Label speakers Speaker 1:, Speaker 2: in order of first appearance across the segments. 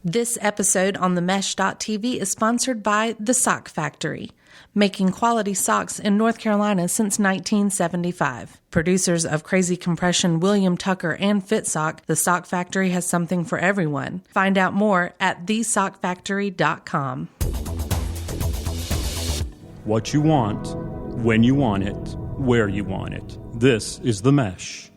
Speaker 1: This episode on the Mesh.tv is sponsored by The Sock Factory, making quality socks in North Carolina since 1975. Producers of Crazy Compression, William Tucker, and Fit Sock, The Sock Factory has something for everyone. Find out more at thesockfactory.com.
Speaker 2: What you want, when you want it, where you want it. This is The Mesh.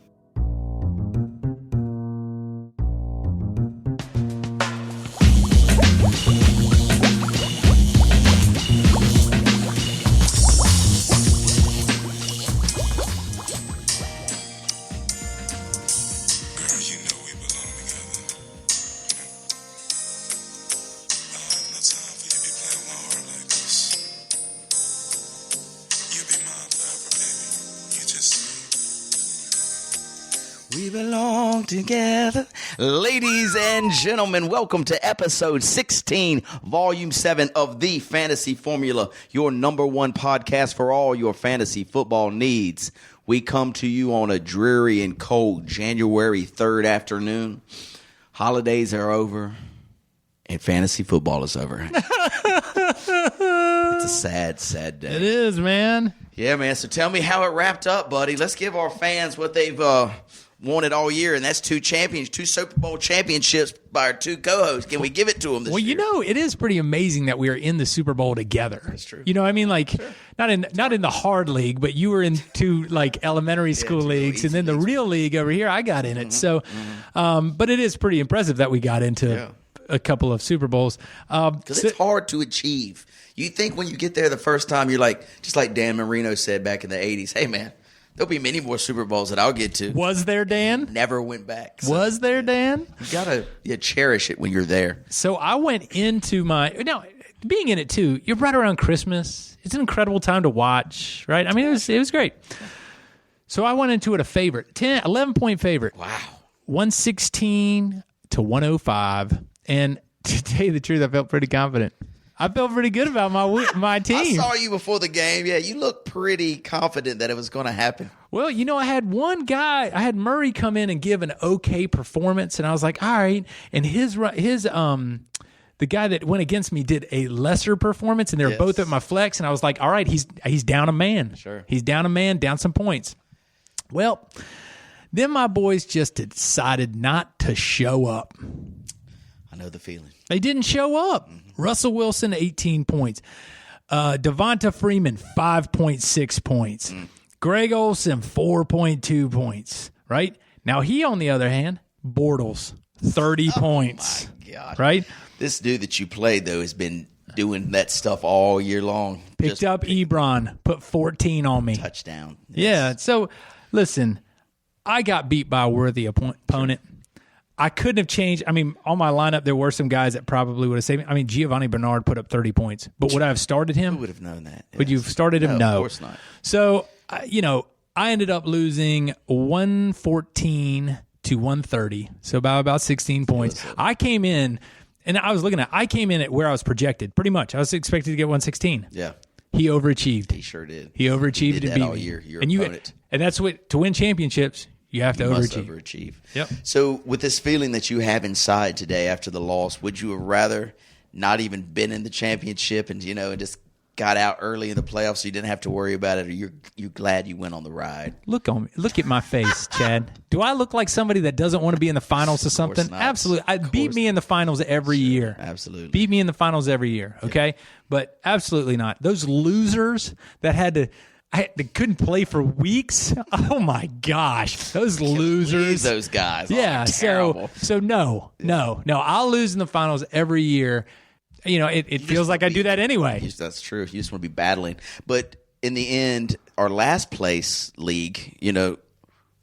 Speaker 3: We belong together. Ladies and gentlemen, welcome to episode 16, volume 7 of The Fantasy Formula, your number one podcast for all your fantasy football needs. We come to you on a dreary and cold January 3rd afternoon. Holidays are over, and fantasy football is over. It's a sad, sad day.
Speaker 4: It is, man.
Speaker 3: Yeah, man. So tell me how it wrapped up, buddy. Let's give our fans what they've wanted all year, and that's two Super Bowl championships by our two co-hosts. Can we give it to them this year?
Speaker 4: Well, you know, it is pretty amazing that we are in the Super Bowl together.
Speaker 3: That's true.
Speaker 4: You know, I mean, like, sure. not in the hard league, but you were in two, like, elementary school leagues, and then the real league over here, I got in it. So, but it is pretty impressive that we got into a couple of Super Bowls.
Speaker 3: Because it's hard to achieve. You think when you get there the first time, you're like, just like Dan Marino said back in the 80s, hey, man, there'll be many more Super Bowls that I'll get to.
Speaker 4: Was there, Dan?
Speaker 3: Never went back. So,
Speaker 4: was there, Dan?
Speaker 3: You got to cherish it when you're there.
Speaker 4: So I went into now, being in it too, you're right around Christmas. It's an incredible time to watch, right? I mean, it was great. So I went into it a favorite, 11-point favorite.
Speaker 3: Wow.
Speaker 4: 116 to 105. And to tell you the truth, I felt pretty confident. I felt pretty good about my team.
Speaker 3: I saw you before the game. Yeah, you looked pretty confident that it was going to happen.
Speaker 4: Well, you know, I had one guy. I had Murray come in and give an okay performance, and I was like, all right. And the guy that went against me did a lesser performance, and they were both at my flex, and I was like, all right, he's down a man.
Speaker 3: Sure,
Speaker 4: he's down a man, down some points. Well, then my boys just decided not to show up.
Speaker 3: I know the feeling.
Speaker 4: They didn't show up. Russell Wilson, 18 points. Devonta Freeman, 5.6 points. Greg Olsen, 4.2 points. Right? Now, he, on the other hand, Bortles, 30 points.
Speaker 3: My God.
Speaker 4: Right?
Speaker 3: This dude that you played, though, has been doing that stuff all year long.
Speaker 4: Picked up Ebron, put 14 on me.
Speaker 3: Touchdown. Yes.
Speaker 4: Yeah. So, listen, I got beat by a worthy opponent. I couldn't have changed. I mean, on my lineup, there were some guys that probably would have saved me. I mean, Giovanni Bernard put up 30 points. But would I have started him?
Speaker 3: Who would have known that?
Speaker 4: Would you have started him? No.
Speaker 3: Of course not.
Speaker 4: So, I ended up losing 114 to 130. So, about 16 points. I came in, and I was looking at, where I was projected, pretty much. I was expected to get 116.
Speaker 3: Yeah.
Speaker 4: He overachieved.
Speaker 3: He sure did.
Speaker 4: He overachieved
Speaker 3: he did
Speaker 4: and beat
Speaker 3: all
Speaker 4: me.
Speaker 3: year. Your
Speaker 4: and
Speaker 3: opponent.
Speaker 4: And that's what, to win championships, you have to
Speaker 3: overachieve.
Speaker 4: Yep.
Speaker 3: So with this feeling that you have inside today after the loss, would you have rather not even been in the championship and and just got out early in the playoffs so you didn't have to worry about it, or you're glad you went on the ride?
Speaker 4: Look on me. Look at my face, Chad. Do I look like somebody that doesn't want to be in the finals or something? Absolutely. Beat me in the finals every year.
Speaker 3: Absolutely.
Speaker 4: Beat me in the finals every year, okay? Yeah. But absolutely not. Those losers that they couldn't play for weeks. Oh my gosh, those losers!
Speaker 3: Those guys,
Speaker 4: yeah. So no. I'll lose in the finals every year. It feels like I do that anyway.
Speaker 3: That's true. You just want to be battling. But in the end, our last place league,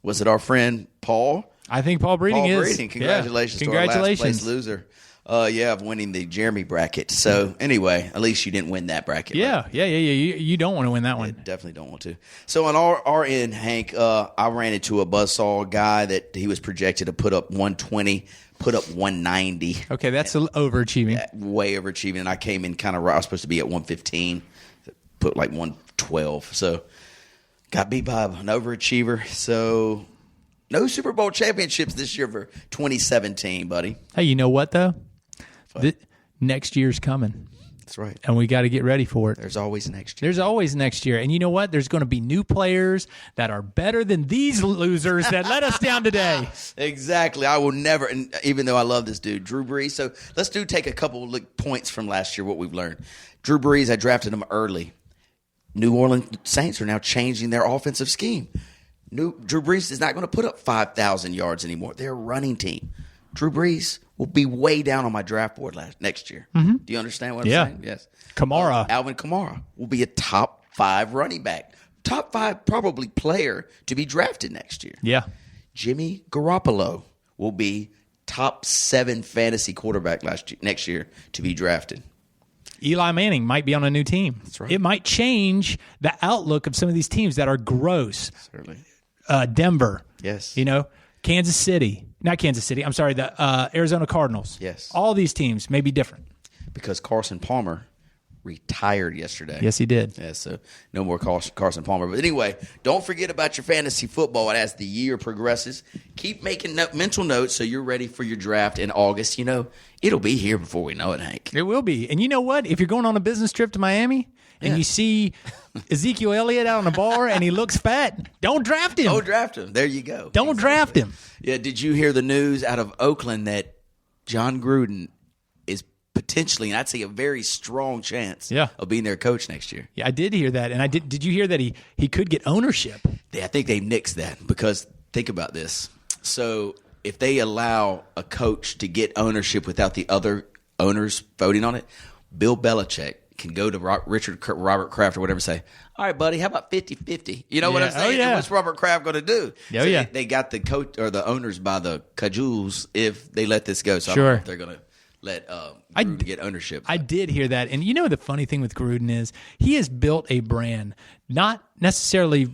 Speaker 3: was it our friend Paul?
Speaker 4: I think Paul Breeding is.
Speaker 3: Breeding. Congratulations to our last place loser. Of winning the Jeremy bracket. So anyway, at least you didn't win that bracket.
Speaker 4: Yeah,
Speaker 3: right?
Speaker 4: yeah. You don't want to win that one.
Speaker 3: Definitely don't want to. So on our end, Hank, I ran into a buzzsaw guy that he was projected to put up 120, put up 190.
Speaker 4: Okay, that's overachieving.
Speaker 3: Yeah, way overachieving. And I came in kind of right. I was supposed to be at 115, put like 112. So got beat by an overachiever. So no Super Bowl championships this year for 2017, buddy.
Speaker 4: Hey, you know what, though? Next year's coming.
Speaker 3: That's right.
Speaker 4: And we got to get ready for it.
Speaker 3: There's always next year.
Speaker 4: There's always next year. And you know what? There's going to be new players that are better than these losers that let us down today.
Speaker 3: Exactly. I will never, and even though I love this dude, Drew Brees. So let's take a couple points from last year, what we've learned. Drew Brees, I drafted him early. New Orleans Saints are now changing their offensive scheme. Drew Brees is not going to put up 5,000 yards anymore. They're a running team. Drew Brees will be way down on my draft board next year. Mm-hmm. Do you understand what I'm saying? Yes.
Speaker 4: Kamara.
Speaker 3: Alvin Kamara will be a top 5 running back. Top 5 probably player to be drafted next year.
Speaker 4: Yeah.
Speaker 3: Jimmy Garoppolo will be top 7 fantasy quarterback next year to be drafted.
Speaker 4: Eli Manning might be on a new team.
Speaker 3: That's right.
Speaker 4: It might change the outlook of some of these teams that are gross.
Speaker 3: Certainly.
Speaker 4: Denver.
Speaker 3: Yes.
Speaker 4: Kansas City. Not Kansas City. I'm sorry, the Arizona Cardinals.
Speaker 3: Yes.
Speaker 4: All these teams may be different.
Speaker 3: Because Carson Palmer retired yesterday.
Speaker 4: Yes, he did.
Speaker 3: Yeah, so no more Carson Palmer. But anyway, don't forget about your fantasy football. And as the year progresses, keep making mental notes so you're ready for your draft in August. It'll be here before we know it, Hank.
Speaker 4: It will be. And you know what? If you're going on a business trip to Miami and you see Ezekiel Elliott out on a bar and he looks fat, don't draft him.
Speaker 3: Don't draft him. There you go.
Speaker 4: Don't draft him.
Speaker 3: Yeah, did you hear the news out of Oakland that John Gruden is potentially, and I'd say a very strong chance of being their coach next year?
Speaker 4: Yeah, I did hear that. And did you hear that he could get ownership?
Speaker 3: I think they nixed that because think about this. So if they allow a coach to get ownership without the other owners voting on it, Bill Belichick can go to Robert Kraft or whatever and say, all right, buddy, how about 50-50? You know what I'm saying? And what's Robert Kraft going to do? They got the coach or the owners by the cajoles if they let this go. So I don't know if they're going to let Gruden get ownership.
Speaker 4: I did hear that. And the funny thing with Gruden is he has built a brand not necessarily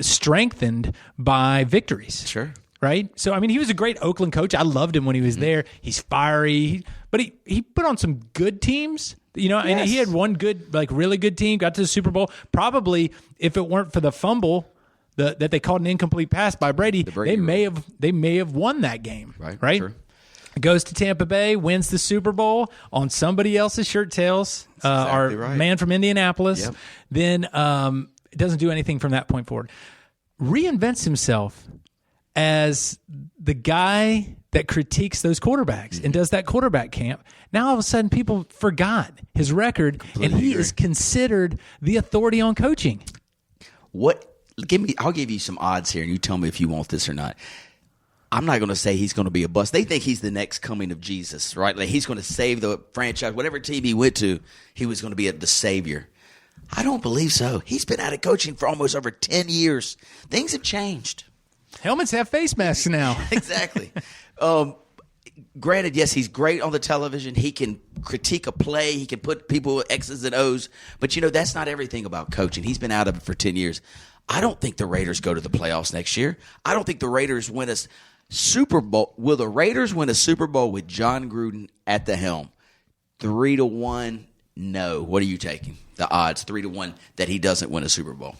Speaker 4: strengthened by victories.
Speaker 3: Sure.
Speaker 4: Right? So, he was a great Oakland coach. I loved him when he was there. He's fiery. But he put on some good teams, and he had one good, really good team, got to the Super Bowl. Probably, if it weren't for the fumble that they called an incomplete pass by Brady, they may have won that game. Right? Sure. Goes to Tampa Bay, wins the Super Bowl on somebody else's shirt tails, our man from Indianapolis. Yep. Then doesn't do anything from that point forward. Reinvents himself as the guy that critiques those quarterbacks and does that quarterback camp. Now all of a sudden people forgot his record and he is considered the authority on coaching.
Speaker 3: I'll give you some odds here and you tell me if you want this or not. I'm not going to say he's going to be a bust. They think he's the next coming of Jesus, right? Like he's going to save the franchise. Whatever team he went to, he was going to be the savior. I don't believe so. He's been out of coaching for almost over 10 years. Things have changed.
Speaker 4: Helmets have face masks now.
Speaker 3: Exactly. Granted, yes, he's great on the television. He can critique a play. He can put people with X's and O's. But, that's not everything about coaching. He's been out of it for 10 years. I don't think the Raiders go to the playoffs next year. I don't think the Raiders win a Super Bowl. Will the Raiders win a Super Bowl with John Gruden at the helm? 3-1, no. What are you taking? The odds, 3-1, that he doesn't win a Super Bowl.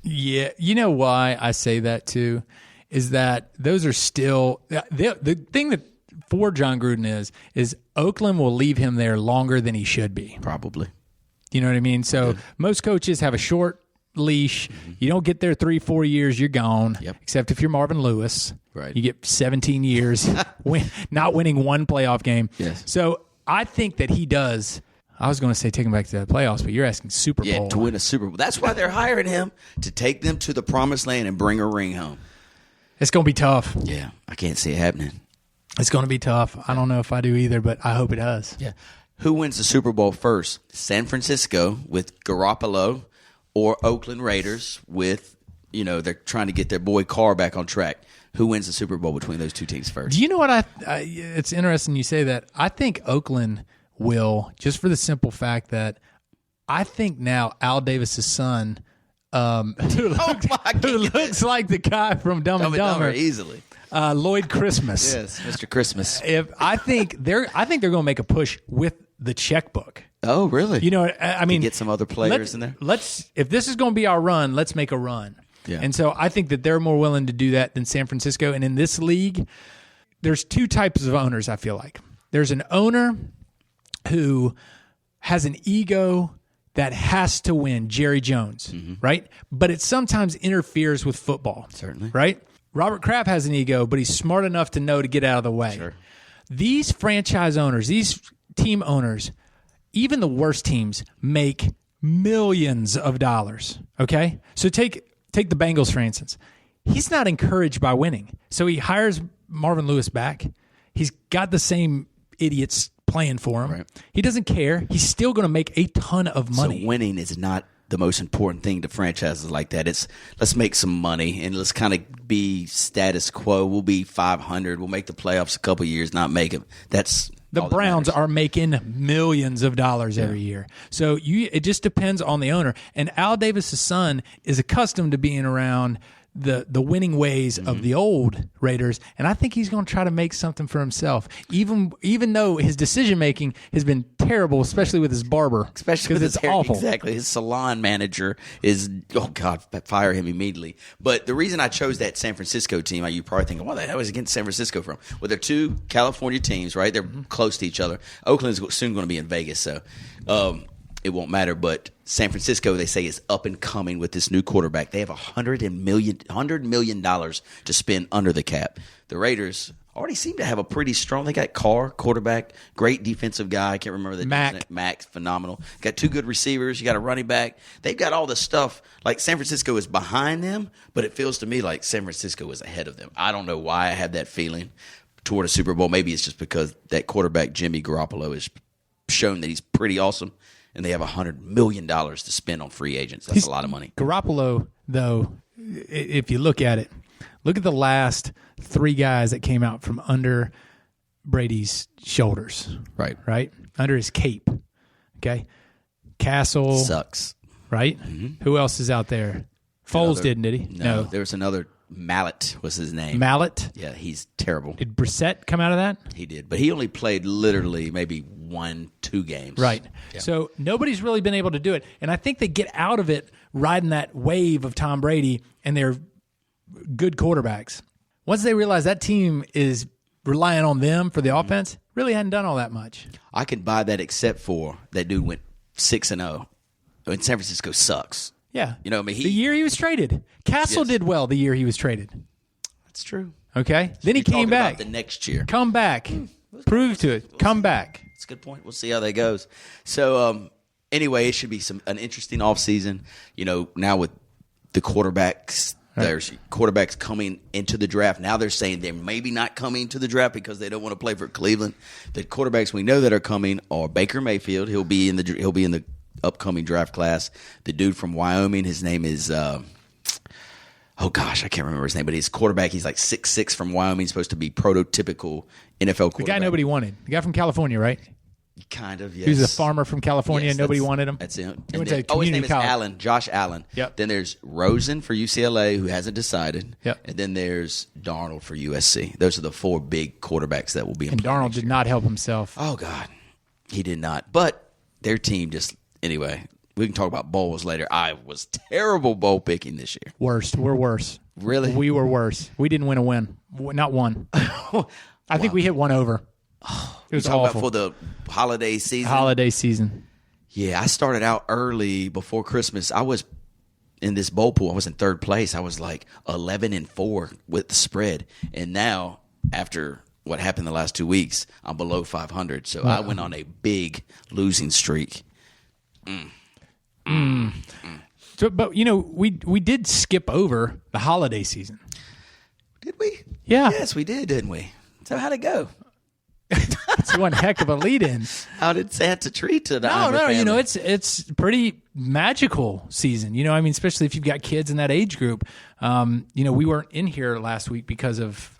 Speaker 4: Yeah. You know why I say that, too? Is that those are still the thing that for John Gruden is Oakland will leave him there longer than he should be.
Speaker 3: Probably.
Speaker 4: You know what I mean? So most coaches have a short leash. Mm-hmm. You don't get there 3-4 years, you're gone. Yep. Except if you're Marvin Lewis. Right. You get 17 years not winning one playoff game.
Speaker 3: Yes.
Speaker 4: So I think that he does. I was going to say take him back to the playoffs, but you're asking Super Bowl.
Speaker 3: Yeah, to win a Super Bowl. That's why they're hiring him, to take them to the promised land and bring a ring home.
Speaker 4: It's going to be tough.
Speaker 3: Yeah, I can't see it happening.
Speaker 4: It's going to be tough. I don't know if I do either, but I hope it does.
Speaker 3: Yeah. Who wins the Super Bowl first? San Francisco with Garoppolo or Oakland Raiders with, they're trying to get their boy Carr back on track. Who wins the Super Bowl between those two teams first?
Speaker 4: Do you know what it's interesting you say that. I think Oakland will, just for the simple fact that I think now Al Davis's son, who looks like the guy from Dumb and Dumber
Speaker 3: easily.
Speaker 4: Lloyd Christmas.
Speaker 3: Yes, Mr. Christmas.
Speaker 4: I think they're going to make a push with the checkbook.
Speaker 3: Oh, really?
Speaker 4: I mean,
Speaker 3: get some other players in there.
Speaker 4: If this is going to be our run, let's make a run. Yeah. And so I think that they're more willing to do that than San Francisco. And in this league, there's two types of owners, I feel like. There's an owner who has an ego that has to win, Jerry Jones, right? But it sometimes interferes with football.
Speaker 3: Certainly.
Speaker 4: Right? Robert Kraft has an ego, but he's smart enough to know to get out of the way.
Speaker 3: Sure.
Speaker 4: These franchise owners, these team owners, even the worst teams make millions of dollars, okay? So take the Bengals, for instance. He's not encouraged by winning. So he hires Marvin Lewis back. He's got the same idiots playing for him.
Speaker 3: Right.
Speaker 4: He doesn't care. He's still going to make a ton of money.
Speaker 3: So winning is not the most important thing to franchises like that. It's let's make some money and let's kind of be status quo. We'll be 500. We'll make the playoffs a couple years, not make it. That's
Speaker 4: the Browns are making millions of dollars every year. So it just depends on the owner. And Al Davis' son is accustomed to being around the winning ways of the old Raiders, and I think he's going to try to make something for himself, even though his decision making has been terrible, especially with his barber,
Speaker 3: especially with his hair.
Speaker 4: Awful.
Speaker 3: Exactly, his salon manager is God, fire him immediately. But the reason I chose that San Francisco team, you probably think, what the hell is against San Francisco from? Well, they're two California teams, right? They're close to each other. Oakland's soon going to be in Vegas, so it won't matter. But San Francisco, they say, is up and coming with this new quarterback. They have $100 million to spend under the cap. The Raiders already seem to have a pretty strong. They got Carr, quarterback, great defensive guy. I can't remember the Mac, phenomenal. Got two good receivers. You got a running back. They've got all the stuff. Like San Francisco is behind them, but it feels to me like San Francisco is ahead of them. I don't know why I have that feeling toward a Super Bowl. Maybe it's just because that quarterback Jimmy Garoppolo has shown that he's pretty awesome. And they have $100 million to spend on free agents. That's a lot of money.
Speaker 4: Garoppolo, though, if you look at it, look at the last three guys that came out from under Brady's shoulders. Right? Under his cape. Okay? Castle.
Speaker 3: Sucks.
Speaker 4: Right? Mm-hmm. Who else is out there? Foles didn't, did he?
Speaker 3: No. There was another. Mallet was his name.
Speaker 4: Mallet?
Speaker 3: Yeah, he's terrible.
Speaker 4: Did Brissett come out of that?
Speaker 3: He did, but he only played literally maybe 1-2 games.
Speaker 4: Right.
Speaker 3: Yeah.
Speaker 4: So nobody's really been able to do it. And I think they get out of it riding that wave of Tom Brady and they're good quarterbacks. Once they realize that team is relying on them for the offense, really hadn't done all that much.
Speaker 3: I can buy that except for that dude went 6-0. And San Francisco sucks.
Speaker 4: Yeah.
Speaker 3: You know, I mean,
Speaker 4: the year he was traded. Castle did well the year he was traded.
Speaker 3: That's true.
Speaker 4: Okay. Then he came back.
Speaker 3: About the next year.
Speaker 4: Come back. Prove to it. Come back.
Speaker 3: That's a good point. We'll see how that goes. So, anyway, it should be an interesting offseason. You know, now with the quarterbacks, there's quarterbacks coming into the draft. Now they're saying they're maybe not coming to the draft because they don't want to play for Cleveland. The quarterbacks we know that are coming are Baker Mayfield. He'll be in the upcoming draft class. The dude from Wyoming, his name is I can't remember his name, but his quarterback, he's like 6'6" from Wyoming, supposed to be prototypical NFL quarterback.
Speaker 4: The guy nobody wanted. The guy from California, right?
Speaker 3: Kind of, yes.
Speaker 4: He was a farmer from California and nobody wanted him.
Speaker 3: That's him.
Speaker 4: He went to
Speaker 3: his name is
Speaker 4: college.
Speaker 3: Allen, Josh Allen.
Speaker 4: Yep.
Speaker 3: Then there's Rosen for UCLA, who hasn't decided.
Speaker 4: Yep.
Speaker 3: And then there's Darnold for USC. Those are the four big quarterbacks that will be in
Speaker 4: And Darnold did not help himself.
Speaker 3: Oh, God. He did not. But their team just, anyway, we can talk about bowls later. I was terrible bowl picking this year.
Speaker 4: Worst. We're worse.
Speaker 3: Really?
Speaker 4: We were worse. We didn't win a win. Not one. I think we hit one over. It was awful.
Speaker 3: About for the holiday season?
Speaker 4: Holiday season.
Speaker 3: Yeah, I started out early before Christmas. I was in this bowl pool. I was in third place. I was like 11-4 with the spread. And now, after what happened the last 2 weeks, I'm below 500. So I went on a big losing streak.
Speaker 4: So, but we did skip over the holiday season.
Speaker 3: Did we?
Speaker 4: Yeah.
Speaker 3: Yes, we did, didn't we? So how'd it go?
Speaker 4: It's one heck of a lead-in.
Speaker 3: How did Santa treat the
Speaker 4: No,
Speaker 3: family?
Speaker 4: it's pretty magical season. Especially if you've got kids in that age group. We weren't in here last week because of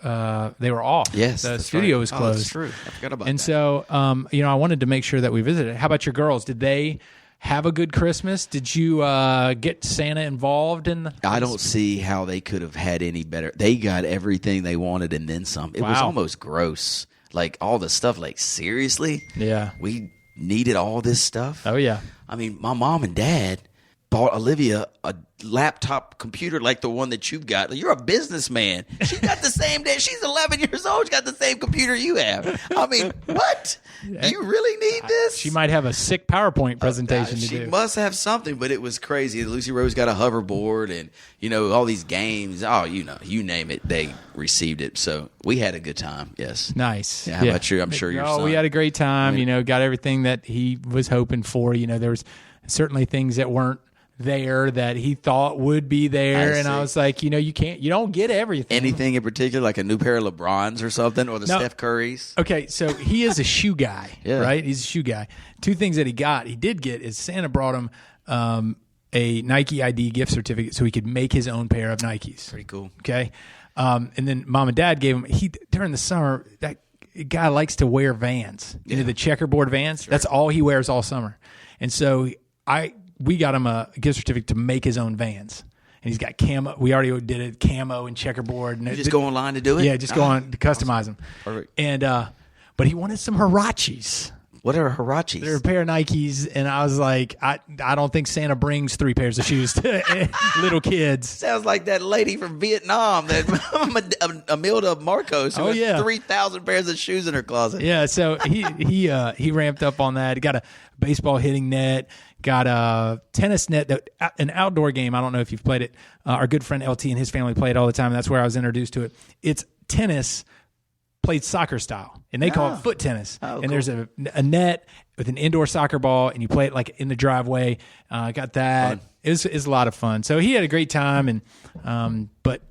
Speaker 4: they were off.
Speaker 3: Yes,
Speaker 4: the
Speaker 3: that's
Speaker 4: studio
Speaker 3: right.
Speaker 4: was closed.
Speaker 3: That's true. I forgot about that.
Speaker 4: And so, I wanted to make sure that we visited. How about your girls? Did they have a good Christmas? Did you get Santa involved in?
Speaker 3: I don't see how they could have had any better. They got everything they wanted and then some. It was almost gross. Like all the stuff. Like seriously?
Speaker 4: Yeah.
Speaker 3: We needed all this stuff.
Speaker 4: Oh yeah.
Speaker 3: I mean, my mom and dad, bought Olivia a laptop computer like the one that you've got. You're a businessman. She got the same day. She's 11 years old. She got the same computer you have. I mean, what? Do you really need this?
Speaker 4: She might have a sick PowerPoint presentation to
Speaker 3: She
Speaker 4: do.
Speaker 3: must have something, but it was crazy. Lucy Rose got a hoverboard and, all these games. Oh, you name it. They received it. So we had a good time. Yes.
Speaker 4: Nice.
Speaker 3: Yeah, how about you? I'm sure your son.
Speaker 4: We had a great time. Got everything that he was hoping for. There was certainly things that weren't there that he thought would be there, and I was like, you don't get everything.
Speaker 3: Anything in particular, like a new pair of LeBrons or something, or the Steph Currys?
Speaker 4: Okay, so he is a shoe guy, right? He's a shoe guy. Two things that he did get is Santa brought him a Nike ID gift certificate so he could make his own pair of Nikes.
Speaker 3: Pretty cool.
Speaker 4: Okay, and then Mom and Dad gave him. During the summer, that guy likes to wear Vans, the checkerboard Vans. Sure. That's all he wears all summer, and so we got him a gift certificate to make his own Vans. And he's got camo. We already did it, camo and checkerboard. And
Speaker 3: you just go online to do it?
Speaker 4: Yeah, just go on to customize them.
Speaker 3: Perfect.
Speaker 4: And but he wanted some Hirachis.
Speaker 3: What are Hirachis?
Speaker 4: They're a pair of Nikes, and I was like, I don't think Santa brings 3 pairs of shoes to little kids.
Speaker 3: Sounds like that lady from Vietnam, that Imelda Marcos, who has 3,000 pairs of shoes in her closet.
Speaker 4: Yeah, so he ramped up on that. He got a baseball hitting net. Got a tennis net, an outdoor game. I don't know if you've played it. Our good friend LT and his family play it all the time. That's where I was introduced to it. It's tennis played soccer style, and they call it foot tennis. And there's a net with an indoor soccer ball, and you play it like in the driveway. Got that. It's a lot of fun. So he had a great time, and but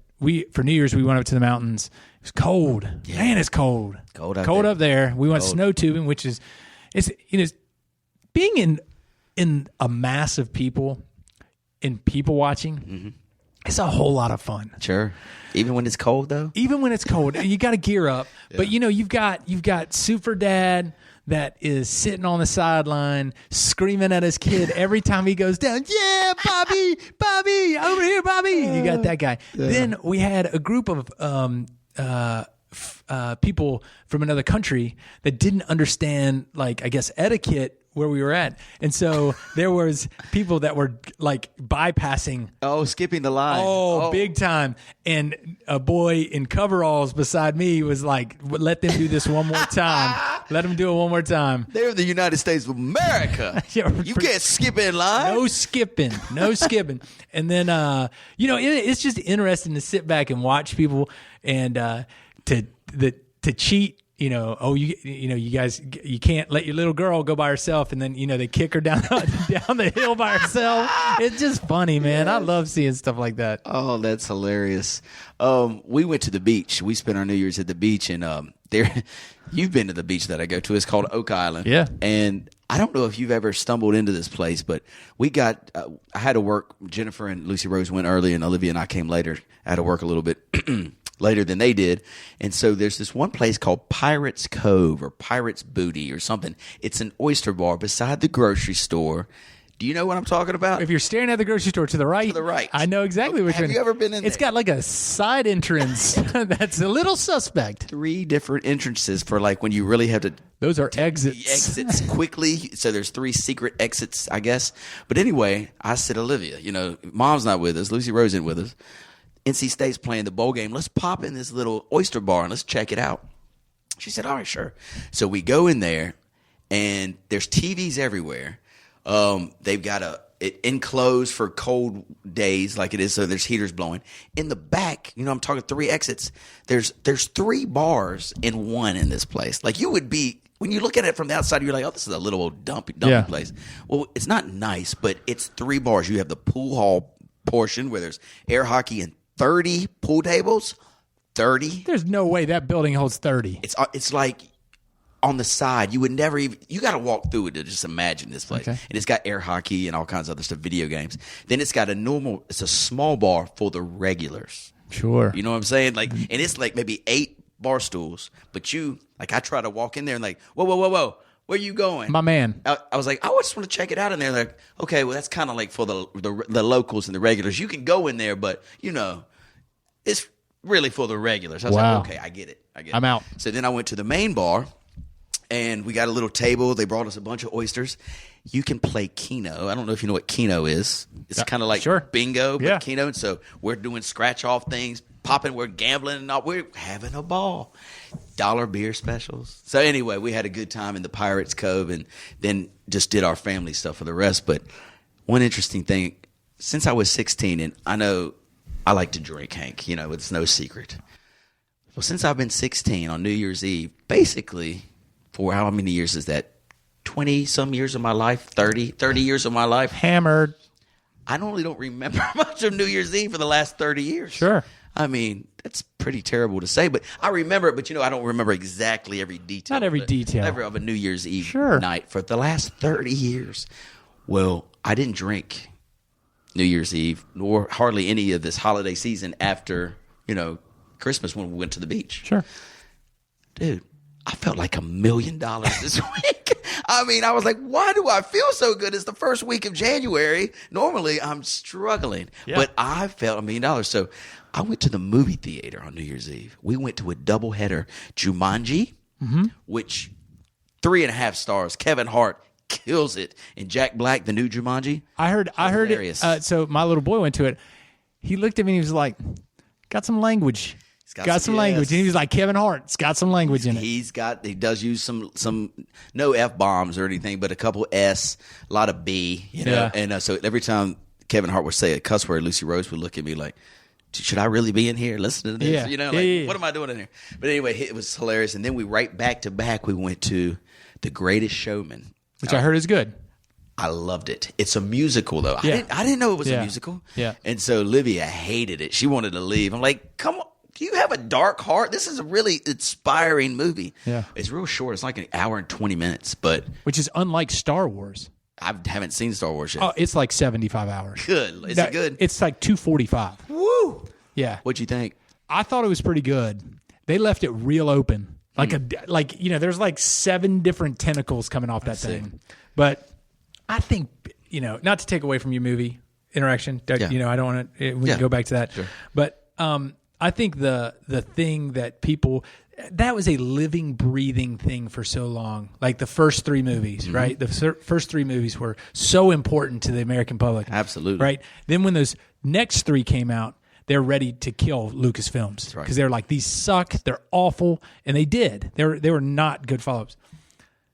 Speaker 4: for New Year's we went up to the mountains. It was cold. Yeah. Man, it's cold. Cold up there. We went snow tubing, which is being in a mass of people and people watching, it's a whole lot of fun.
Speaker 3: Sure. Even when it's cold, though?
Speaker 4: Even when it's cold. You got to gear up. Yeah. But, you've got Super Dad that is sitting on the sideline screaming at his kid every time he goes down. Yeah, Bobby, over here, Bobby. You got that guy. Yeah. Then we had a group of people from another country that didn't understand, etiquette where we were at. And so there was people that were bypassing.
Speaker 3: Oh, skipping the line.
Speaker 4: Oh, big time. And a boy in coveralls beside me was like, let them do this one more time. Let them do it one more time.
Speaker 3: They're the United States of America. You can't skip in line.
Speaker 4: No skipping. And then, it's just interesting to sit back and watch people and to cheat. You guys, you can't let your little girl go by herself, and then they kick her down the hill by herself. It's just funny, man. I love seeing stuff like that.
Speaker 3: Oh, that's hilarious. We went to the beach. We spent our New Year's at the beach, and you've been to the beach that I go to. It's called Oak Island.
Speaker 4: Yeah,
Speaker 3: and I don't know if you've ever stumbled into this place, but we got. I had to work. Jennifer and Lucy Rose went early, and Olivia and I came later. I had to work a little bit later than they did. And so there's this one place called Pirates Cove or Pirates Booty or something. It's an oyster bar beside the grocery store. Do you know what I'm talking about?
Speaker 4: If you're staring at the grocery store to the right, I know exactly what you're
Speaker 3: Have you ever been in there?
Speaker 4: It's got like a side entrance that's a little suspect.
Speaker 3: 3 different entrances for when you really have to.
Speaker 4: Those are exits.
Speaker 3: Exits quickly. So there's 3 secret exits, I guess. But anyway, I said, Olivia, Mom's not with us. Lucy Rose isn't with us. NC State's playing the bowl game. Let's pop in this little oyster bar and let's check it out. She said, all right, sure. So we go in there, and there's TVs everywhere. They've got it enclosed for cold days like it is, so there's heaters blowing. In the back, I'm talking 3 exits, there's 3 bars in one in this place. You would be, when you look at it from the outside, you're like, oh, this is a little old dumpy place. Well, it's not nice, but it's 3 bars. You have the pool hall portion where there's air hockey and 30 pool tables. 30.
Speaker 4: There's no way that building holds 30.
Speaker 3: It's like on the side. You would never even. You got to walk through it to just imagine this place. Okay. And it's got air hockey and all kinds of other stuff, video games. Then it's got it's a small bar for the regulars.
Speaker 4: Sure.
Speaker 3: You know what I'm saying? And it's maybe 8 bar stools. But I try to walk in there and whoa. Where you going?
Speaker 4: My man.
Speaker 3: I was like, I just want to check it out. And they're like, okay, well, that's kind of for the locals and the regulars. You can go in there, but, it's really for the regulars. I was like, okay, I get it.
Speaker 4: I'm out.
Speaker 3: So then I went to the main bar, and we got a little table. They brought us a bunch of oysters. You can play Keno. I don't know if you know what Keno is. It's kind of like bingo, but Keno. And so we're doing scratch-off things, popping. We're gambling, and all. We're having a ball. Dollar beer specials. So anyway, we had a good time in the Pirates Cove, and then just did our family stuff for the rest. But one interesting thing, since I was 16, and I know I like to drink, Hank. You know, it's no secret. Well, since I've been 16 on New Year's Eve, basically, for how many years is that? 20-some years of my life, 30 years of my life.
Speaker 4: Hammered.
Speaker 3: I normally don't remember much of New Year's Eve for the last 30 years.
Speaker 4: Sure.
Speaker 3: I mean, that's pretty terrible to say, but I remember it. But, I don't remember exactly every detail.
Speaker 4: Not every detail.
Speaker 3: Of a New Year's Eve night for the last 30 years. Well, I didn't drink New Year's Eve, nor hardly any of this holiday season after, Christmas when we went to the beach.
Speaker 4: Sure.
Speaker 3: Dude, I felt like $1 million this week. I mean, I was like, why do I feel so good? It's the first week of January. Normally, I'm struggling. Yeah. But I felt $1 million. So I went to the movie theater on New Year's Eve. We went to a doubleheader, Jumanji, which 3.5 stars. Kevin Hart kills it. And Jack Black, the new Jumanji.
Speaker 4: I heard it. So my little boy went to it. He looked at me and he was like, got some language. Got some language. And he was like, Kevin Hart's got some language in it.
Speaker 3: He does use some no F-bombs or anything, but a couple S, a lot of B, know. And so every time Kevin Hart would say a cuss word, Lucy Rose would look at me like, should I really be in here listening to this?
Speaker 4: Yeah.
Speaker 3: What am I doing in here? But anyway, it was hilarious. And then we back to back, we went to The Greatest Showman.
Speaker 4: Which I heard is good.
Speaker 3: I loved it. It's a musical, though.
Speaker 4: Yeah.
Speaker 3: I didn't know it was a musical.
Speaker 4: Yeah.
Speaker 3: And so Livia hated it. She wanted to leave. I'm like, come on. Do you have a dark heart? This is a really inspiring movie.
Speaker 4: Yeah.
Speaker 3: It's real short. It's like an hour and 20 minutes,
Speaker 4: which is unlike Star Wars.
Speaker 3: I haven't seen Star Wars yet.
Speaker 4: Oh, it's like 75 hours.
Speaker 3: Good. Is it good?
Speaker 4: It's like 245.
Speaker 3: Woo!
Speaker 4: Yeah.
Speaker 3: What'd you think?
Speaker 4: I thought it was pretty good. They left it real open. There's like 7 different tentacles coming off that thing. But I think, not to take away from your movie interaction, I don't want to, we can go back to that. Sure. But I think the thing that that was a living, breathing thing for so long. Like the first 3 movies, right? The first 3 movies were so important to the American public.
Speaker 3: Absolutely.
Speaker 4: Right? Then when those next 3 came out, they're ready to kill Lucasfilms. Because they're like, these suck, they're awful, and they did. They were not good follow-ups.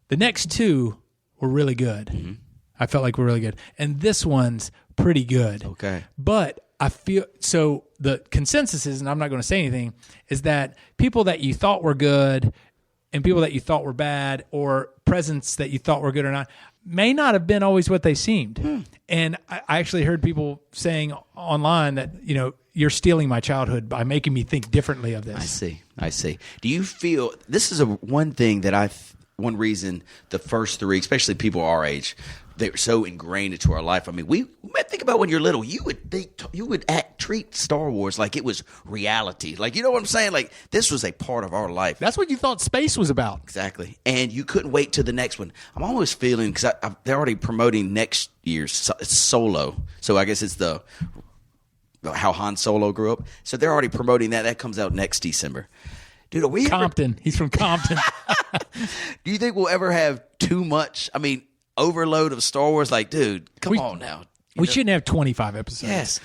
Speaker 4: The next 2 were really good. I felt like were really good. And this one's pretty good.
Speaker 3: Okay.
Speaker 4: But I feel so the consensus is, and I'm not going to say anything, is that people that you thought were good and people that you thought were bad, or presents that you thought were good or not, may not have been always what they seemed. And I actually heard people saying online that, you're stealing my childhood by making me think differently of this.
Speaker 3: I see. Do you feel this is one thing that one reason the first 3, especially people our age, they're so ingrained into our life. I mean, we might think about when you're little, you would treat Star Wars like it was reality. Like, you know what I'm saying? Like, this was a part of our life.
Speaker 4: That's what you thought space was about.
Speaker 3: Exactly. And you couldn't wait till the next one. I'm almost feeling, because they're already promoting next year's Solo. So I guess it's how Han Solo grew up. So they're already promoting that. That comes out next December. Dude, are we
Speaker 4: Compton. He's from Compton.
Speaker 3: Do you think we'll ever have too much? I mean, overload of Star Wars? Like, dude, come on now.
Speaker 4: We shouldn't have 25 episodes.
Speaker 3: Yes.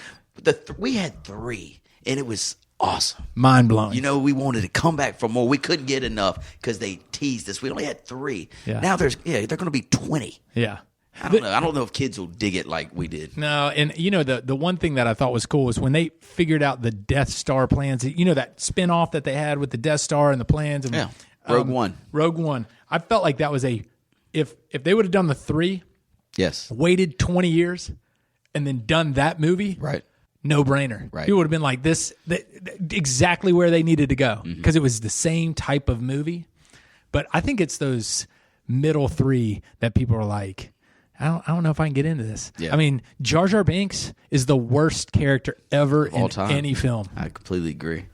Speaker 3: We had 3, and it was awesome.
Speaker 4: Mind blowing.
Speaker 3: We wanted to come back for more. We couldn't get enough because they teased us. We only had 3.
Speaker 4: Yeah.
Speaker 3: Now they're going to be 20.
Speaker 4: Yeah.
Speaker 3: I don't know. I don't know if kids will dig it like we did.
Speaker 4: No, and the one thing that I thought was cool was when they figured out the Death Star plans. That spin-off that they had with the Death Star and the plans. And,
Speaker 3: Rogue One.
Speaker 4: Rogue One. I felt like that was if they would have done the 3, waited 20 years, and then done that movie,
Speaker 3: right?
Speaker 4: No brainer.
Speaker 3: Right.
Speaker 4: People would have been like exactly where they needed to go because it was the same type of movie. But I think it's those middle 3 that people are like, I don't know if I can get into this.
Speaker 3: Yeah.
Speaker 4: I mean, Jar Jar Binks is the worst character ever in any film.
Speaker 3: I completely agree.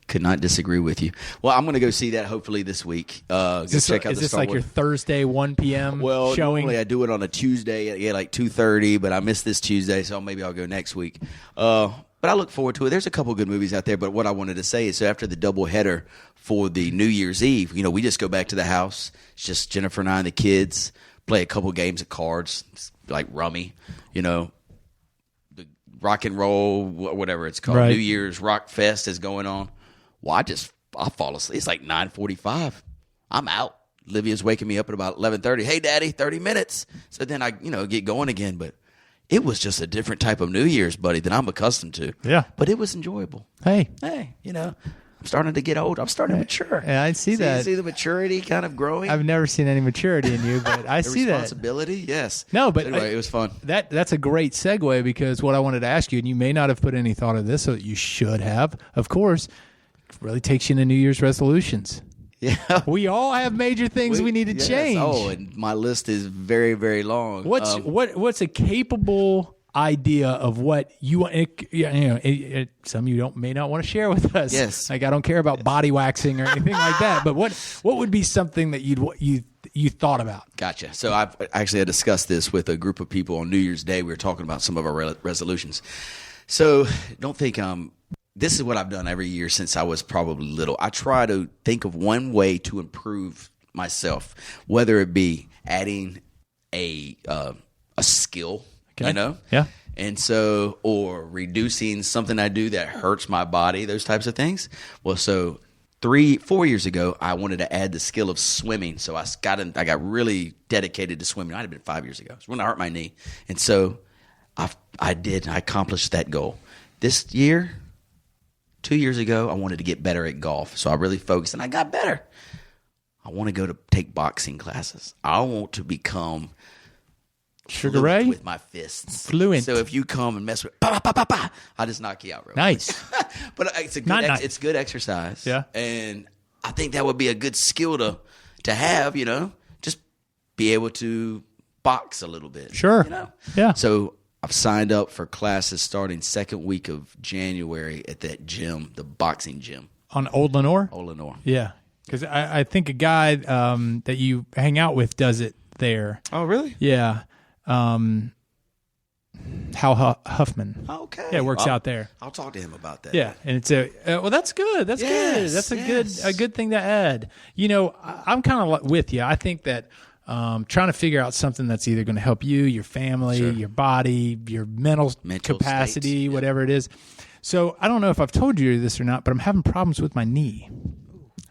Speaker 3: Could not disagree with you. Well, I'm going to go see that hopefully this week.
Speaker 4: Is this like your Thursday 1 p.m. showing?
Speaker 3: Normally I do it on a Tuesday at like 2:30, but I missed this Tuesday, so maybe I'll go next week. But I look forward to it. There's a couple good movies out there. But what I wanted to say is, so after the doubleheader for the New Year's Eve, we just go back to the house. It's just Jennifer and I and the kids play a couple games of cards, like Rummy, the rock and roll, whatever it's called.
Speaker 4: Right.
Speaker 3: New Year's Rock Fest is going on. Well, I fall asleep. It's like 9:45. I'm out. Livia's waking me up at about 11:30. Hey, Daddy, 30 minutes. So then I, get going again. But it was just a different type of New Year's, buddy, than I'm accustomed to.
Speaker 4: Yeah.
Speaker 3: But it was enjoyable.
Speaker 4: Hey,
Speaker 3: I'm starting to get old. I'm starting to mature.
Speaker 4: Yeah, I see that.
Speaker 3: See the maturity kind of growing.
Speaker 4: I've never seen any maturity in you, but I
Speaker 3: the
Speaker 4: see that.
Speaker 3: Responsibility, yes.
Speaker 4: No, but
Speaker 3: anyway, it was fun.
Speaker 4: That's a great segue, because what I wanted to ask you, and you may not have put any thought of this, so you should have, of course, really takes you into New Year's resolutions.
Speaker 3: Yeah.
Speaker 4: We all have major things we need to change.
Speaker 3: Oh, and my list is very, very long.
Speaker 4: What's a capable idea of what you want? Some of you may not want to share with us.
Speaker 3: Yes.
Speaker 4: Like, I don't care about body waxing or anything like that. But what would be something that you thought about?
Speaker 3: Gotcha. So I've actually discussed this with a group of people on New Year's Day. We were talking about some of our resolutions. So don't think this is what I've done every year since I was probably little. I try to think of one way to improve myself, whether it be adding a skill,
Speaker 4: Yeah.
Speaker 3: and so, or reducing something I do that hurts my body, those types of things. Well, so 4 years ago, I wanted to add the skill of swimming. So I got really dedicated to swimming. It might have been 5 years ago. It's when I hurt my knee. And so I accomplished that goal. This year, 2 years ago, I wanted to get better at golf. So I really focused, and I got better. I want to go to take boxing classes. I want to become
Speaker 4: Sugar Ray
Speaker 3: with my fists.
Speaker 4: Fluent.
Speaker 3: So if you come and mess with, bah, bah, bah, bah, bah, I just knock you out real
Speaker 4: nice.
Speaker 3: But it's it's good exercise.
Speaker 4: Yeah.
Speaker 3: And I think that would be a good skill to have, just be able to box a little bit.
Speaker 4: Sure. Yeah.
Speaker 3: So I've signed up for classes starting second week of January at that gym, the boxing gym.
Speaker 4: On Old Lenore?
Speaker 3: Old Lenore.
Speaker 4: Yeah. Because I think a guy that you hang out with does it there.
Speaker 3: Oh, really?
Speaker 4: Yeah. Hal Huffman.
Speaker 3: Okay.
Speaker 4: Yeah, works out there.
Speaker 3: I'll talk to him about that.
Speaker 4: Yeah, and it's well, that's good. That's good. That's a good thing to add. I'm kind of with you. I think that trying to figure out something that's either going to help you, your family, your body, your mental capacity,
Speaker 3: states.
Speaker 4: Whatever it is. So I don't know if I've told you this or not, but I'm having problems with my knee.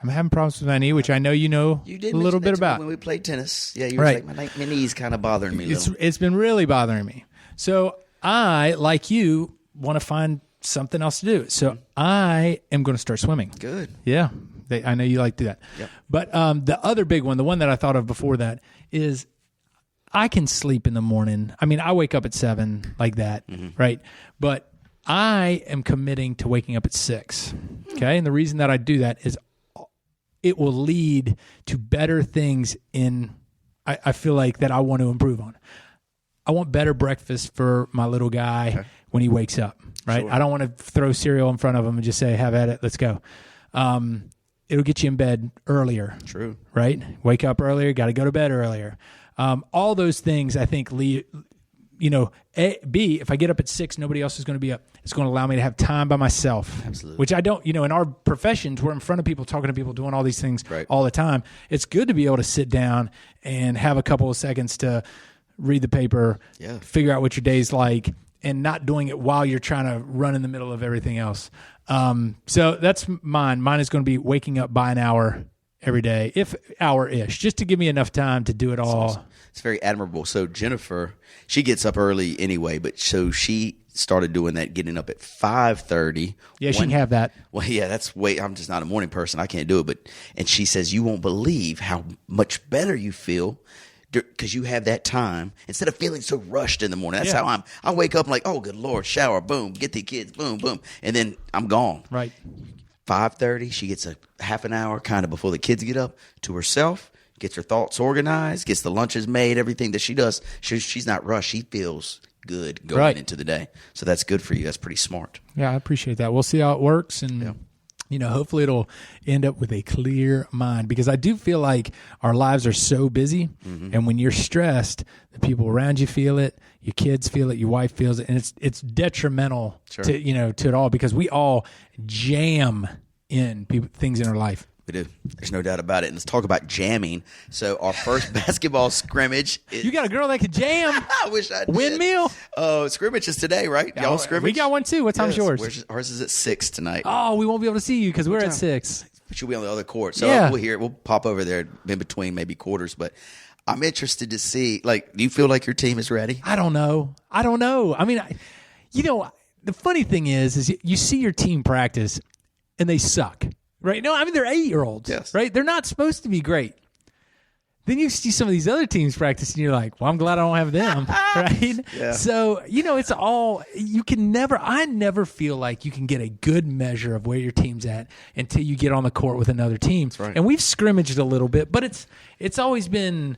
Speaker 4: Which I know you know
Speaker 3: You did
Speaker 4: a little bit
Speaker 3: that
Speaker 4: about.
Speaker 3: when we played tennis. Yeah, you were
Speaker 4: Right.
Speaker 3: like, my knee's kind of bothering me a little.
Speaker 4: It's been really bothering me. So I, like you, want to find something else to do. So I am going to start swimming.
Speaker 3: Good.
Speaker 4: Yeah. I know you like to do that.
Speaker 3: Yep.
Speaker 4: But the other big one, the one that I thought of before that, is I can sleep in the morning. I mean, I wake up at 7 like that, right? But I am committing to waking up at 6. Okay. And the reason that I do that is it will lead to better things I feel like that I want to improve on. I want better breakfast for my little guy when he wakes up, right?
Speaker 3: Sure.
Speaker 4: I don't want to throw cereal in front of him and just say, have at it, let's go. It'll get you in bed earlier.
Speaker 3: True.
Speaker 4: Right? Wake up earlier, got to go to bed earlier. All those things, I think, B, if I get up at 6, nobody else is going to be up. It's going to allow me to have time by myself.
Speaker 3: Absolutely.
Speaker 4: Which I don't, in our professions, we're in front of people, talking to people, doing all these things all the time. It's good to be able to sit down and have a couple of seconds to read the paper, figure out what your day's like, and not doing it while you're trying to run in the middle of everything else. So that's mine. Mine is going to be waking up by an hour every day, if hour-ish, just to give me enough time to do it all.
Speaker 3: Awesome. It's very admirable. So Jennifer, she gets up early anyway, but so she started doing that, getting up at 5:30.
Speaker 4: Yeah, she can have that.
Speaker 3: Well, yeah, I'm just not a morning person. I can't do it. And she says, you won't believe how much better you feel because you have that time instead of feeling so rushed in the morning. That's how I wake up and like, oh, good Lord, shower, boom, get the kids, boom, boom. And then I'm gone.
Speaker 4: Right.
Speaker 3: 5:30, she gets a half an hour kind of before the kids get up to herself, gets her thoughts organized, gets the lunches made, everything that she does. She's not rushed. She feels good going into the day. So that's good for you. That's pretty smart.
Speaker 4: Yeah, I appreciate that. We'll see how it works. And hopefully it'll end up with a clear mind, because I do feel like our lives are so busy. And when you're stressed, the people around you feel it, your kids feel it, your wife feels it, and it's detrimental to it all, because we all jam in things in our life.
Speaker 3: We do. There's no doubt about it. And let's talk about jamming. So our first basketball scrimmage.
Speaker 4: You got a girl that can jam.
Speaker 3: I wish I did.
Speaker 4: Windmill.
Speaker 3: Scrimmage is today, right? Y'all scrimmage?
Speaker 4: We got one too. What time's yours?
Speaker 3: Ours is at 6 tonight.
Speaker 4: Oh, we won't be able to see you because we're at 6.
Speaker 3: But you'll be on the other court. So
Speaker 4: Yeah.
Speaker 3: we'll hear it. We'll pop over there in between maybe quarters. But I'm interested to see, do you feel like your team is ready?
Speaker 4: I don't know. I mean, the funny thing is you see your team practice and they suck. Right? No, I mean, they're 8-year-olds,
Speaker 3: yes.
Speaker 4: Right? They're not supposed to be great. Then you see some of these other teams practice, and you're like, well, I'm glad I don't have them, right?
Speaker 3: Yeah.
Speaker 4: So, it's all, I never feel like you can get a good measure of where your team's at until you get on the court with another team.
Speaker 3: That's right.
Speaker 4: And we've scrimmaged a little bit, but it's always been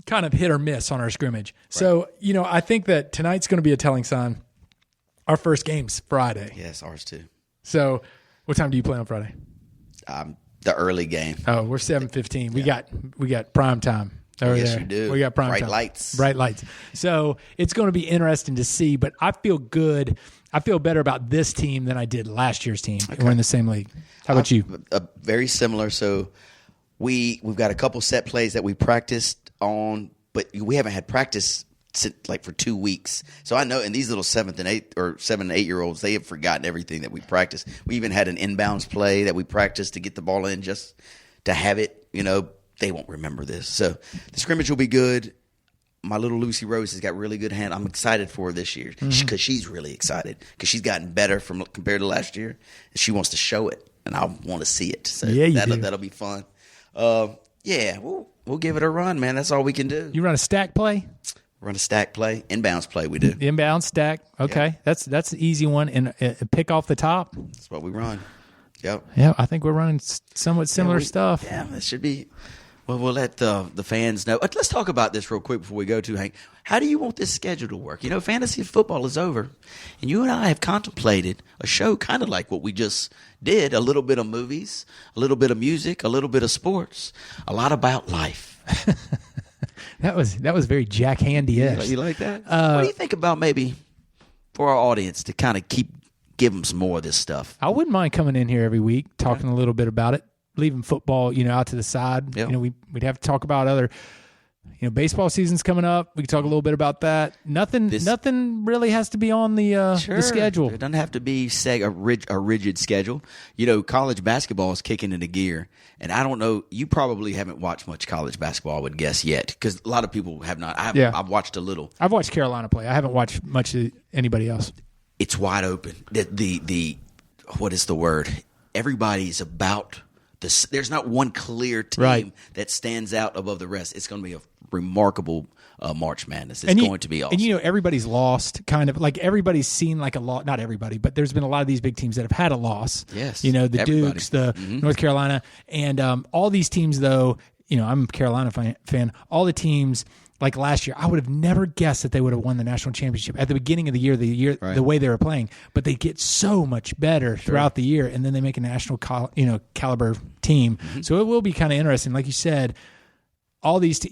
Speaker 4: kind of hit or miss on our scrimmage. Right. So, I think that tonight's going to be a telling sign. Our first game's Friday.
Speaker 3: Yes, ours too.
Speaker 4: So, what time do you play on Friday?
Speaker 3: The early game.
Speaker 4: Oh, we're 7:15. We got prime time.
Speaker 3: Yes, you do.
Speaker 4: We got prime time. Bright lights. So it's going to be interesting to see. But I feel good. I feel better about this team than I did last year's team. Okay. We're in the same league. How about you?
Speaker 3: Very similar. So we've got a couple set plays that we practiced on, but we haven't had practice for 2 weeks. So I know, and these little 7 and 8-year-olds, they have forgotten everything that we practiced. We even had an inbounds play that we practiced to get the ball in just to have it. They won't remember this. So the scrimmage will be good. My little Lucy Rose has got really good hand. I'm excited for her this year because she's really excited because she's gotten better compared to last year. And she wants to show it, and I want to see it. So that'll be fun. We'll give it a run, man. That's all we can do.
Speaker 4: You run a stack play?
Speaker 3: Run a stack play, inbounds play. We do
Speaker 4: inbound stack. Okay, yeah. That's the easy one, and pick off the top.
Speaker 3: That's what we run. Yep.
Speaker 4: Yeah, I think we're running somewhat similar stuff.
Speaker 3: Yeah, that should be. Well, we'll let the fans know. Let's talk about this real quick before we go to Hank. How do you want this schedule to work? Fantasy football is over, and you and I have contemplated a show kind of like what we just did: a little bit of movies, a little bit of music, a little bit of sports, a lot about life.
Speaker 4: That was very Jack Handy-esque.
Speaker 3: You like that? What do you think about maybe for our audience to kind of give them some more of this stuff?
Speaker 4: I wouldn't mind coming in here every week, talking a little bit about it, leaving football, out to the side.
Speaker 3: Yep.
Speaker 4: We'd have to talk about other, baseball season's coming up. We could talk a little bit about that. Nothing really has to be on the schedule.
Speaker 3: It doesn't have to be a rigid schedule. College basketball is kicking into gear. And I don't know, you probably haven't watched much college basketball, I would guess, yet, because a lot of people have not. I've watched a little.
Speaker 4: I've watched Carolina play. I haven't watched much of anybody else.
Speaker 3: It's wide open. The what is the word? Everybody's about this. There's not one clear team that stands out above the rest. It's going to be a remarkable March Madness. It's going to be awesome.
Speaker 4: And everybody's lost, kind of like everybody's seen like a lot. Not everybody, but there's been a lot of these big teams that have had a loss.
Speaker 3: Yes,
Speaker 4: the
Speaker 3: everybody.
Speaker 4: Dukes, the North Carolina, and all these teams. Though I'm a Carolina fan. All the teams like last year, I would have never guessed that they would have won the national championship at the beginning of the year. The way they were playing, but they get so much better throughout the year, and then they make a national caliber team. So it will be kind of interesting, like you said. All these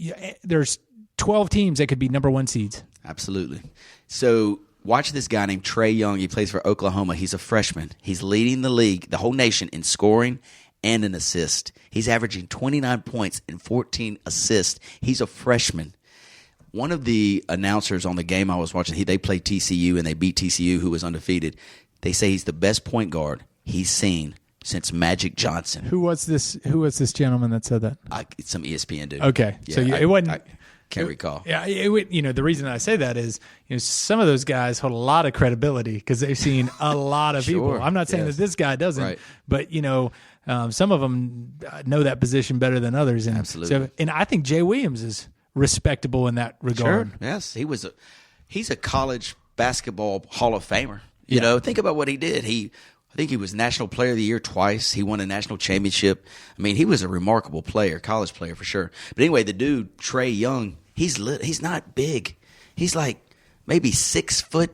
Speaker 4: there's 12 teams that could be number 1 seeds.
Speaker 3: Absolutely. So watch this guy named Trae Young. He plays for Oklahoma. He's a freshman. He's leading the league, the whole nation, in scoring and in assist. He's averaging 29 points and 14 assists. He's a freshman. One of the announcers on the game I was watching, they played TCU and they beat TCU, who was undefeated. They say he's the best point guard he's seen since Magic Johnson.
Speaker 4: Who was this gentleman that said that?
Speaker 3: It's some ESPN dude.
Speaker 4: Okay,
Speaker 3: yeah,
Speaker 4: so it wasn't.
Speaker 3: I can't recall.
Speaker 4: Yeah, the reason I say that is some of those guys hold a lot of credibility because they've seen a lot of people. I'm not saying that this guy doesn't, but some of them know that position better than others. And
Speaker 3: absolutely.
Speaker 4: So, and I think Jay Williams is respectable in that regard.
Speaker 3: Sure. Yes, he's a college basketball Hall of Famer. Think about what he did. I think he was National Player of the Year twice. He won a national championship. I mean, he was a remarkable player, college player for sure. But anyway, the dude, Trae Young, he's not big. He's like maybe 6 foot,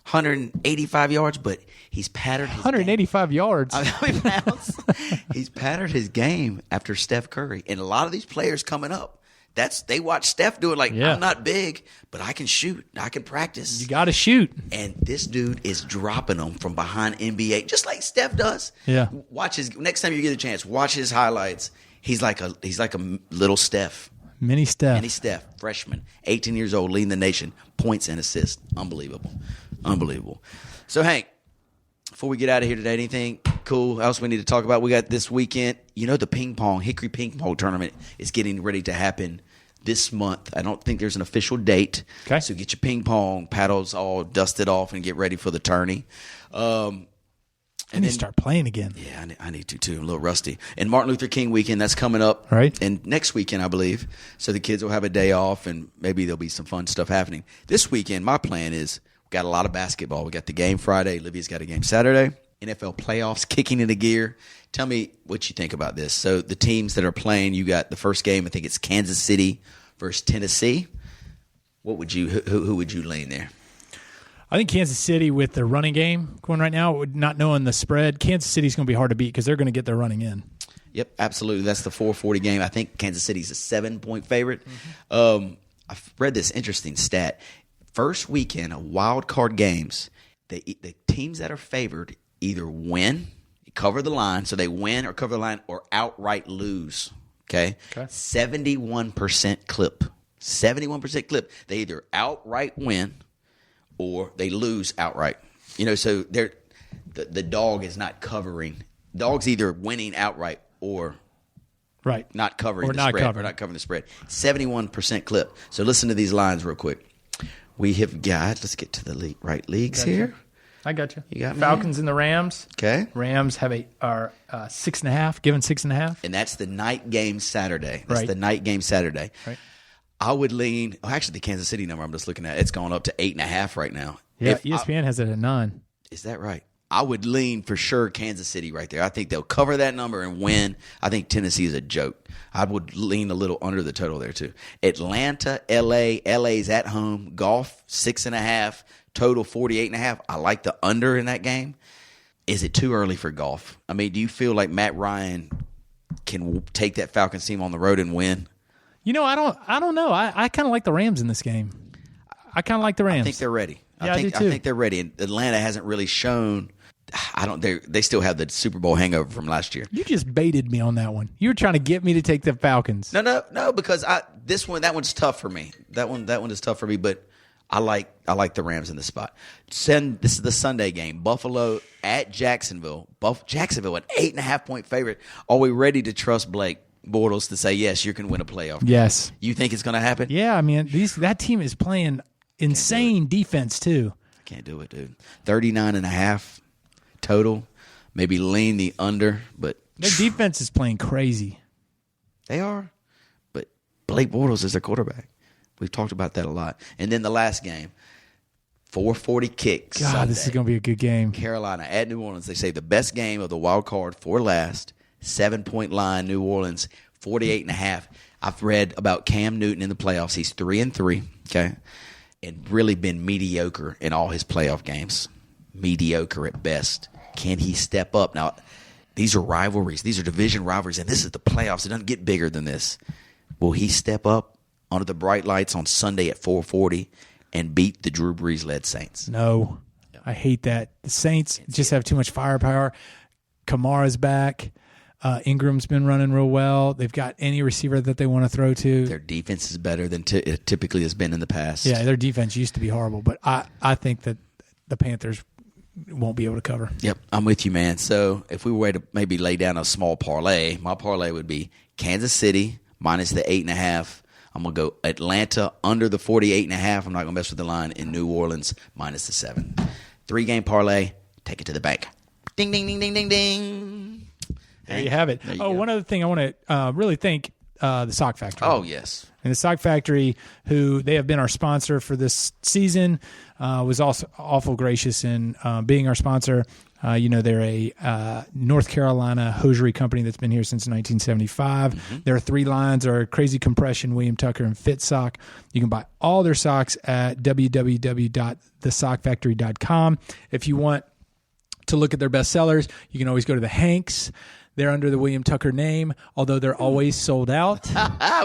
Speaker 3: 185 yards, but he's patterned his
Speaker 4: 185 yards.
Speaker 3: How many pounds? He's patterned his game after Steph Curry. And a lot of these players coming up, they watch Steph do it like, I'm not big, but I can shoot. I can practice.
Speaker 4: You got to shoot.
Speaker 3: And this dude is dropping them from behind NBA, just like Steph does.
Speaker 4: Yeah.
Speaker 3: Watch his next time you get a chance. Watch his highlights. He's like a little Steph.
Speaker 4: Mini Steph.
Speaker 3: Mini Steph, freshman, 18 years old, leading the nation, points and assists. Unbelievable. So, Hank, before we get out of here today, anything cool else we need to talk about? We got this weekend. You know, the Hickory Ping Pong tournament is getting ready to happen this month. I don't think there's an official date.
Speaker 4: Okay.
Speaker 3: So get your ping pong paddles all dusted off and get ready for the tourney.
Speaker 4: I need to start playing again.
Speaker 3: Yeah, I need to too. I'm a little rusty. And Martin Luther King weekend, that's coming up.
Speaker 4: Right.
Speaker 3: And next weekend, I believe. So the kids will have a day off and maybe there'll be some fun stuff happening. This weekend, my plan is we've got a lot of basketball. We got the game Friday. Livia's got a game Saturday. NFL playoffs kicking into gear. Tell me what you think about this. So the teams that are playing, you got the first game, I think it's Kansas City versus Tennessee. What would you who would you lean there?
Speaker 4: I think Kansas City with their running game going right now, not knowing the spread, Kansas City's going to be hard to beat because they're going to get their running in.
Speaker 3: Yep, absolutely. That's the 440 game. I think Kansas City's a 7-point favorite. I've read this interesting stat. First weekend of wild card games, the teams that are favored either win, cover the line, so they win or cover the line, or outright lose. Okay? 71% clip. 71% clip. They either outright win or they lose outright. You know, so the dog is not covering. Dog's either winning outright or not covering the spread. Or not covering the spread. 71% clip. So listen to these lines real quick. We have got, let's get to the leagues here.
Speaker 4: I got you.
Speaker 3: You got me?
Speaker 4: Falcons and the Rams.
Speaker 3: Okay.
Speaker 4: Rams are 6.5, given 6.5.
Speaker 3: And that's the night game Saturday.
Speaker 4: Right.
Speaker 3: Right. I would lean. Actually, the Kansas City number I'm just looking at, it's gone up to 8.5 right now.
Speaker 4: Yeah, ESPN has it at 9.
Speaker 3: Is that right? I would lean for sure Kansas City right there. I think they'll cover that number and win. I think Tennessee is a joke. I would lean a little under the total there too. Atlanta, LA. LA's at home. Golf 6.5. Total 48.5. I like the under in that game. Is it too early for golf? I mean, do you feel like Matt Ryan can take that Falcons team on the road and win?
Speaker 4: You know, I don't know. I kind of like the Rams in this game. I kind of like the Rams.
Speaker 3: I think they're ready.
Speaker 4: Yeah, I do too.
Speaker 3: I think they're ready. And Atlanta hasn't really shown. They still have the Super Bowl hangover from last year.
Speaker 4: You just baited me on that one. You were trying to get me to take the Falcons.
Speaker 3: No, because that one's tough for me. That one is tough for me. But I like the Rams in this spot. This is the Sunday game. Buffalo at Jacksonville. Jacksonville, an 8.5-point favorite. Are we ready to trust Blake Bortles to say, yes, you can win a playoff game?
Speaker 4: Yes.
Speaker 3: You think it's going to happen?
Speaker 4: Yeah, I mean, that team is playing insane defense, too.
Speaker 3: I can't do it, dude. 39.5 total. Maybe lean the under, but
Speaker 4: their defense is playing crazy.
Speaker 3: They are. But Blake Bortles is their quarterback. We've talked about that a lot. And then the last game, 440 kicks.
Speaker 4: God,
Speaker 3: Sunday.
Speaker 4: this is going to be a good game.
Speaker 3: Carolina at New Orleans. They say the best game of the wild card for last. 7-point line, New Orleans, 48.5. I've read about Cam Newton in the playoffs. He's 3-3, okay, and really been mediocre in all his playoff games. Mediocre at best. Can he step up? Now, these are rivalries. These are division rivalries, and this is the playoffs. It doesn't get bigger than this. Will he step up under the bright lights on Sunday at 440 and beat the Drew Brees-led Saints?
Speaker 4: No. I hate that. The Saints just have too much firepower. Kamara's back. Ingram's been running real well. They've got any receiver that they want to throw to.
Speaker 3: Their defense is better than it typically has been in the past.
Speaker 4: Yeah, their defense used to be horrible, but I think that the Panthers won't be able to cover.
Speaker 3: Yep, I'm with you, man. So if we were to maybe lay down a small parlay, my parlay would be Kansas City minus the 8.5. I'm going to go Atlanta under the 48.5. I'm not going to mess with the line. In New Orleans minus the 7. 3-game parlay. Take it to the bank. Ding, ding, ding, ding, ding, ding.
Speaker 4: There you have it. One other thing I want to really thank the Sock Factory.
Speaker 3: Oh, yes.
Speaker 4: And the Sock Factory, who they have been our sponsor for this season, was also awful gracious in being our sponsor. They're a North Carolina hosiery company that's been here since 1975. Their 3 lines are Crazy Compression, William Tucker, and Fit Sock. You can buy all their socks at www.thesockfactory.com. If you want to look at their best sellers, you can always go to the Hanks. They're under the William Tucker name, although they're always sold out.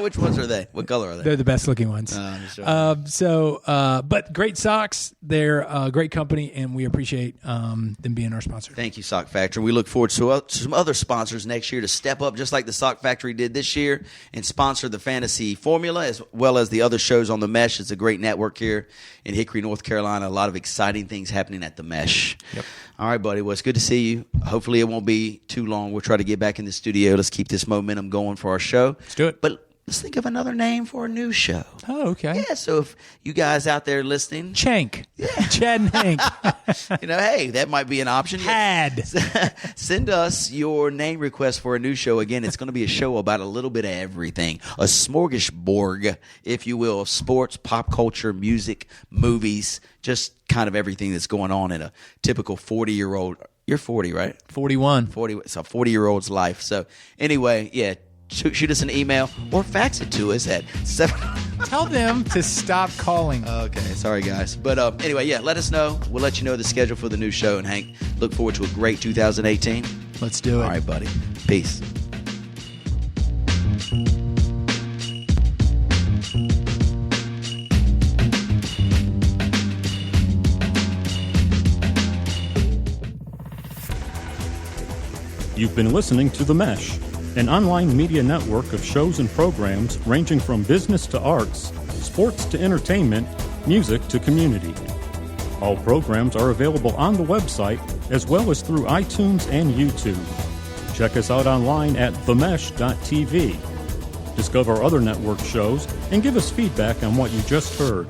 Speaker 3: Which ones are they? What color are they?
Speaker 4: They're the best looking ones.
Speaker 3: Sure.
Speaker 4: But great socks. They're a great company, and we appreciate them being our sponsor.
Speaker 3: Thank you, Sock Factory. We look forward to some other sponsors next year to step up, just like the Sock Factory did this year, and sponsor the Fantasy Formula as well as the other shows on the Mesh. It's a great network here in Hickory, North Carolina. A lot of exciting things happening at the Mesh.
Speaker 4: Yep.
Speaker 3: All right, buddy. Well, it's good to see you. Hopefully it won't be too long. We'll try to get back in the studio. Let's keep this momentum going for our show.
Speaker 4: Let's do it.
Speaker 3: But let's think of another name for a new show.
Speaker 4: Oh, okay.
Speaker 3: Yeah, so if you guys out there listening.
Speaker 4: Chank. Yeah. Chad and Hank.
Speaker 3: Hey, that might be an option.
Speaker 4: Had.
Speaker 3: Send us your name request for a new show. Again, it's going to be a show about a little bit of everything. A smorgasbord, if you will, of sports, pop culture, music, movies, just kind of everything that's going on in a typical 40-year-old. You're 40, right?
Speaker 4: 41.
Speaker 3: 40. It's a 40-year-old's life. So anyway, yeah, shoot us an email or fax it to us at 7.
Speaker 4: Tell them to stop calling.
Speaker 3: Okay, sorry guys. But anyway, yeah, let us know. We'll let you know the schedule for the new show. And Hank, look forward to a great 2018.
Speaker 4: Let's do it.
Speaker 3: All right, buddy. Peace.
Speaker 2: You've been listening to The Mesh, an online media network of shows and programs ranging from business to arts, sports to entertainment, music to community. All programs are available on the website as well as through iTunes and YouTube. Check us out online at themesh.tv. Discover other network shows and give us feedback on what you just heard.